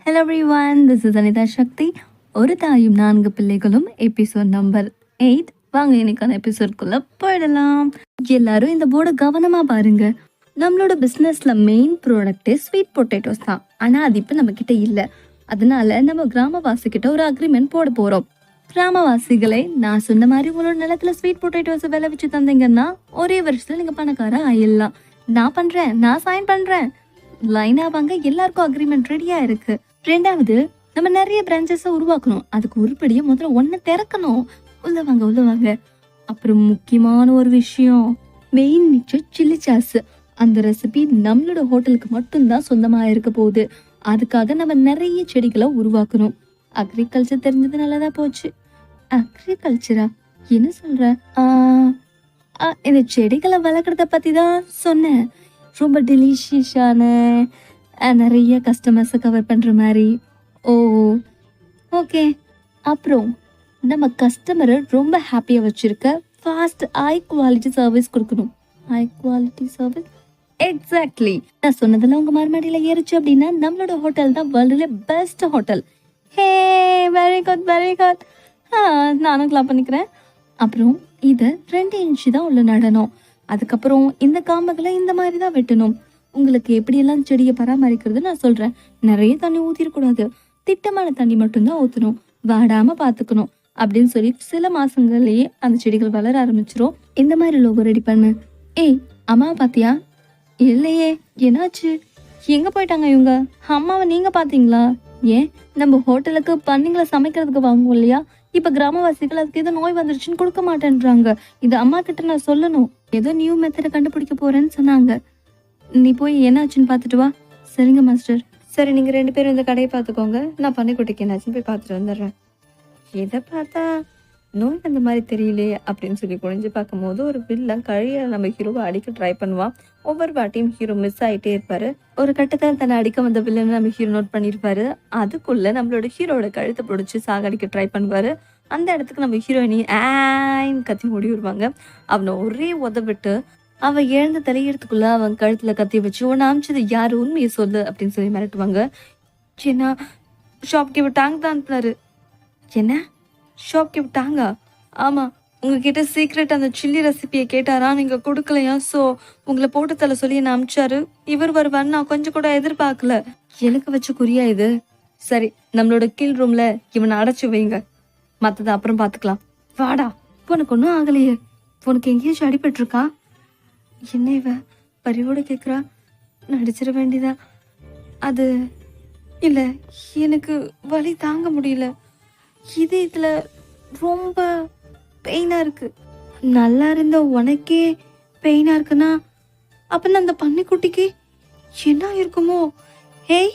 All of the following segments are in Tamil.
Hello everyone, this is Anita Shakti. ஒரு தாயும் 4 பிள்ளைகளும் எபிசோட் நம்பர் 8. வாங்க இன்னைக்கான எபிசோட்குள்ள போயிடலாம். எல்லாரும் இந்த போர்டை கவனமா பாருங்க. நம்மளோட பிஸ்னஸ்ல மெயின் ப்ராடக்ட் ஸ்வீட் பொட்டேட்டோஸ் தான். ஆனா அது இப்ப நம்ம கிட்ட இல்ல. அதனால நம்ம கிராமவாசி கிட்ட ஒரு அக்ரிமெண்ட் போட போறோம். கிராமவாசிகளை, நான் சொன்ன மாதிரி உங்களோட நிலத்துல ஸ்வீட் பொட்டேட்டோஸ் விளைவிச்சு தந்தீங்கன்னா ஒரே வருஷத்துல நீங்க பணக்கார ஆயிடலாம். நான் பண்றேன், நான் சைன் பண்றேன். லைனா வாங்க, எல்லாருக்கும் அக்ரிமெண்ட் ரெடியா இருக்கு. ரெண்டாவது, நம்ம நிறைய பிரான்ச்சஸை உருவாக்கணும். அதுக்கு உருப்படியா முதல்ல ஒன்னு திறக்கணும். உள்ள வாங்க. அப்புறம் முக்கியமான ஒரு விஷயம், மெயின் மிக்சர் சில்லி சாஸ். அந்த ரெசிபி நம்மளோட ஹோட்டலுக்கு மட்டும்தான் சொந்தமா இருக்க போகுது. அதுக்காக நம்ம நிறைய செடிகளை உருவாக்கணும். அக்ரிகல்ச்சர் தெரிஞ்சது நல்லதா போச்சு. அக்ரிகல்ச்சரா? என்ன சொல்ற? இந்த செடிகளை வளர்க்கறத பத்தி தான் சொன்னேன். ரொம்ப டெலிஷியஸான நிறைய கஸ்டமர்ஸை கவர் பண்ணுற மாதிரி. ஓ ஓகே. அப்புறம் நம்ம கஸ்டமரை ரொம்ப ஹாப்பியாக வச்சுருக்க ஃபாஸ்ட் ஹை குவாலிட்டி சர்வீஸ் கொடுக்கணும். High quality service, exactly. நான் சொன்னதில் உங்கள் மறுமடியில் ஏறிச்சு அப்படின்னா நம்மளோட ஹோட்டல் தான் வேர்ல்டுல பெஸ்ட் ஹோட்டல். ஹே, வெரி குட் வெரி குட். நானும் கிளாப் பண்ணிக்கிறேன். அப்புறம் இதை 2 இன்ச்சு தான் உள்ள நடணும். அதுக்கப்புறம் இந்த காம்புகளை இந்த மாதிரி தான் வெட்டணும். உங்களுக்கு எப்படியெல்லாம் செடியை பராமரிக்கிறது நான் சொல்கிறேன். நிறைய தண்ணி ஊற்றிடக்கூடாது, திட்டமான தண்ணி மட்டும்தான் ஊற்றணும். வாடாமல் பார்த்துக்கணும் அப்படின்னு சொல்லி சில மாதங்கள்லேயே அந்த செடிகள் வளர ஆரம்பிச்சிரும். இந்த மாதிரி லோகோ ரெடி பண்ணு. ஏய், அம்மாவை பார்த்தியா? இல்லையே, என்னாச்சு? எங்கே போயிட்டாங்க இவங்க? அம்மாவை நீங்கள் பார்த்தீங்களா? ஏன், நம்ம ஹோட்டலுக்கு பன்னிங்களை சமைக்கிறதுக்கு வாங்குவோம் இல்லையா? இப்ப கிராமவாசிகள் அதுக்கு ஏதோ நோய் வந்துருச்சுன்னு கொடுக்க மாட்டேன்றாங்க. இது அம்மா கிட்ட நான் சொல்லணும். ஏதோ நியூ மெத்தடை கண்டுபிடிக்க போறேன்னு சொன்னாங்க. நீ போய் என்னாச்சுன்னு பார்த்துட்டு வா. சரிங்க மாஸ்டர். சரி, நீங்க 2 பேரும் இந்த கடையை பார்த்துக்கோங்க. நான் பன்னிக்குட்டிக்கு என்னாச்சுன்னு போய் பார்த்துட்டு வந்துடுறேன். எதை பார்த்தா நோய் அந்த மாதிரி தெரியலையே அப்படின்னு சொல்லி குனிஞ்சு பார்க்கும் போது ஒரு வில்லன் கழிய நம்ம ஹீரோவை அடிக்க ட்ரை பண்ணுவான். ஒவ்வொரு வாட்டியும் ஹீரோ மிஸ் ஆகிட்டே இருப்பாரு. ஒரு கட்டத்தில் தன்னை அடிக்க வந்த வில்லனை நம்ம ஹீரோ நோட் பண்ணியிருப்பாரு. அதுக்குள்ள நம்மளோட ஹீரோட கழுத்தை பிடிச்சி சாகடிக்க ட்ரை பண்ணுவாரு. அந்த இடத்துக்கு நம்ம ஹீரோயினி கத்தி மூடி விடுவாங்க. அவனை ஒரே உதவிட்டு அவன் எழுந்த தலையெடுத்துக்குள்ள அவன் கழுத்துல கத்தி வச்சு உன்னை அமிச்சது யாரு, உண்மையை சொல்லு அப்படின்னு சொல்லி மிரட்டுவாங்க. ஏன்னா ஷாப்கீப்பர் டாங் தான் அனுப்புனாரு. என்ன, ஷாப்கீப்பர் டாங்கா? ஆமா, உங்ககிட்ட சீக்ரெட் அந்த சில்லி ரெசிபியை கேட்டாரா, நீங்க கொடுக்கலையா? ஸோ உங்களை போட்டு தலை சொல்லி என்ன அமிச்சாரு. இவர் வருவான்னு நான் கொஞ்சம் கூட எதிர்பார்க்கல. எனக்கு வச்ச குறியா இது? சரி, நம்மளோட கீழ் ரூம்ல இவனை அடைச்சு வைங்க, மற்றதை அப்புறம் பார்த்துக்கலாம். வாடா. உனக்கு ஒன்றும் ஆகலையே? உனக்கு எங்கேயாச்சும் அடிபட்டிருக்கா? என்ன இவ பரிவோட கேட்குறா? நடிச்சிட வேண்டியதா? அது இல்லை, எனக்கு வலி தாங்க முடியல. இதில் ரொம்ப பெயினாக இருக்கு. நல்லா இருந்த உனக்கே பெயினாக இருக்குன்னா அப்போ அந்த பன்னிக்குட்டிக்கு என்ன இருக்குமோ? ஹேய்,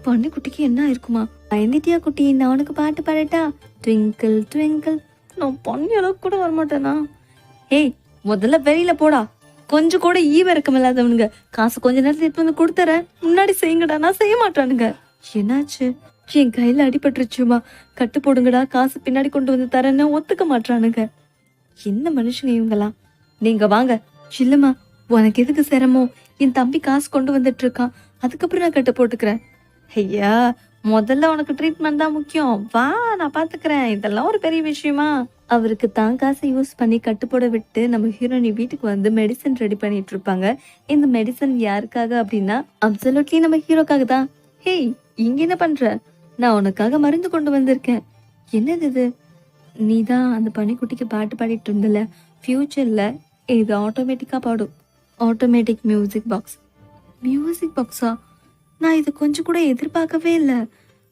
பன்னிக்குட்டிக்கு என்ன இருக்குமா? பயந்துட்டியா குட்டி? நான் உனக்கு பாட்டு பாடட்டா? Twinkle twinkle. நான் பண்ணி அளவுக்கு கூட வரமாட்டேனா? ஏய், முதல்ல வெளியில போடா. கொஞ்சம் கூட இறக்கம் இல்லாதவனுங்க. காசு கொஞ்ச நேரத்துல எடுத்து வந்து கொடுத்துறேன், முன்னாடி செய்யுங்கடா. நான் செய்ய மாட்டானுங்க. என்னாச்சு? என் கையில அடிபட்டுருச்சுமா, கட்டு போடுங்கடா, காசு பின்னாடி கொண்டு வந்து தரேன்னு ஒத்துக்க மாட்டானுங்க. என்ன மனுஷங்க இவங்களா? நீங்க வாங்க. இல்லம்மா, உனக்கு எதுக்கு சிரமம்? என் தம்பி காசு கொண்டு வந்துட்டு இருக்கான், அதுக்கப்புறம் நான் கட்டு போட்டுக்கிறேன். ஐயா, முதல்ல உனக்கு ட்ரீட்மெண்ட் தான் முக்கியம். வா, நான் பாத்துக்கிறேன். இதெல்லாம் ஒரு பெரிய விஷயமா? அவருக்கு தான் காசை யூஸ் பண்ணி கட்டுப்போட விட்டு நம்ம ஹீரோயினி வீட்டுக்கு வந்து மெடிசன் ரெடி பண்ணிட்டு இருப்பாங்க. இந்த மெடிசன் யாருக்காக அப்படின்னா அப்சல்யூட்லி நம்ம ஹீரோக்காக தான். ஹேய், இங்க என்ன பண்ற? நான் உனக்காக மருந்து கொண்டு வந்திருக்கேன். என்னது இது? நீ தான் அந்த பனிக்குட்டிக்கு பாட்டு பாடிட்டு இருந்தல, ஃபியூச்சர்ல இது ஆட்டோமேட்டிக்கா பாடும். Automatic music box. மியூசிக் பாக்ஸா? நான் இது கொஞ்சம் கூட எதிர்பார்க்கவே இல்லை.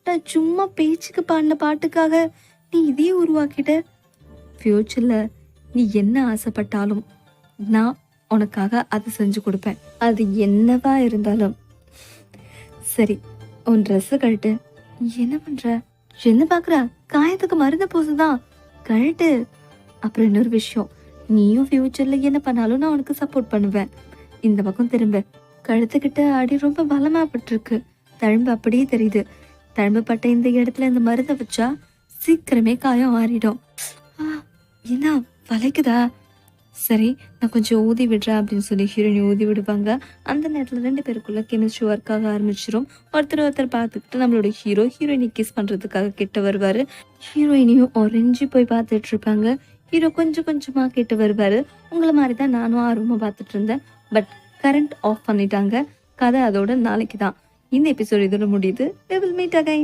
நான் சும்மா பேச்சுக்கு பாடின பாட்டுக்காக நீ இதையே உருவாக்கிட்ட. ஃபியூச்சர்ல நீ என்ன ஆசைப்பட்டாலும் நான் உனக்காக அதை செஞ்சு கொடுப்பேன், அது என்னவா இருந்தாலும். சரி, உன் ட்ரெஸ்ஸை கழட்டு. என்ன பண்ற? என்ன பாக்குற? காயத்துக்கு மருந்து பூசுதான், கழட்டு. அப்புறம் இன்னொரு விஷயம், நீயும் ஃபியூச்சர்ல என்ன பண்ணாலும் நான் உனக்கு சப்போர்ட் பண்ணுவேன். இந்த பக்கம் திரும்ப. கழுத்துக்கிட்ட அடி ரொம்ப பலமா பட்டிருக்கு. தழும்பு அப்படியே தெரியுது. தழும்பு பட்ட இந்த இடத்துல இந்த மருந்தை வச்சா சீக்கிரமே காயம் ஆறிடும். என்ன வளைக்குதா? சரி, நான் கொஞ்சம் ஊதி விடுறேன் அப்படின்னு சொல்லி ஹீரோயின் ஊதி விடுவாங்க. அந்த நேரத்துல 2 பேருக்குள்ள கெமிஸ்ட்ரி ஒர்க் ஆக ஆரம்பிச்சுரும். ஒருத்தர் பார்த்துக்கிட்டு நம்மளோட ஹீரோயினை கிஸ் பண்றதுக்காக கிட்ட வருவாரு. ஹீரோயினையும் உறைஞ்சு போய் பார்த்துட்டு இருப்பாங்க. ஹீரோ கொஞ்சம் கொஞ்சமா கிட்ட வருவாரு. உங்கள மாரி தான் நானும் ஆர்வமா பார்த்துட்டு இருந்தேன். பட் கரண்ட் ஆஃப் பண்ணிட்டாங்க. கதை அதோட நாளைக்கு தான். இந்த எபிசோட் இதோட முடியுது. We will meet again.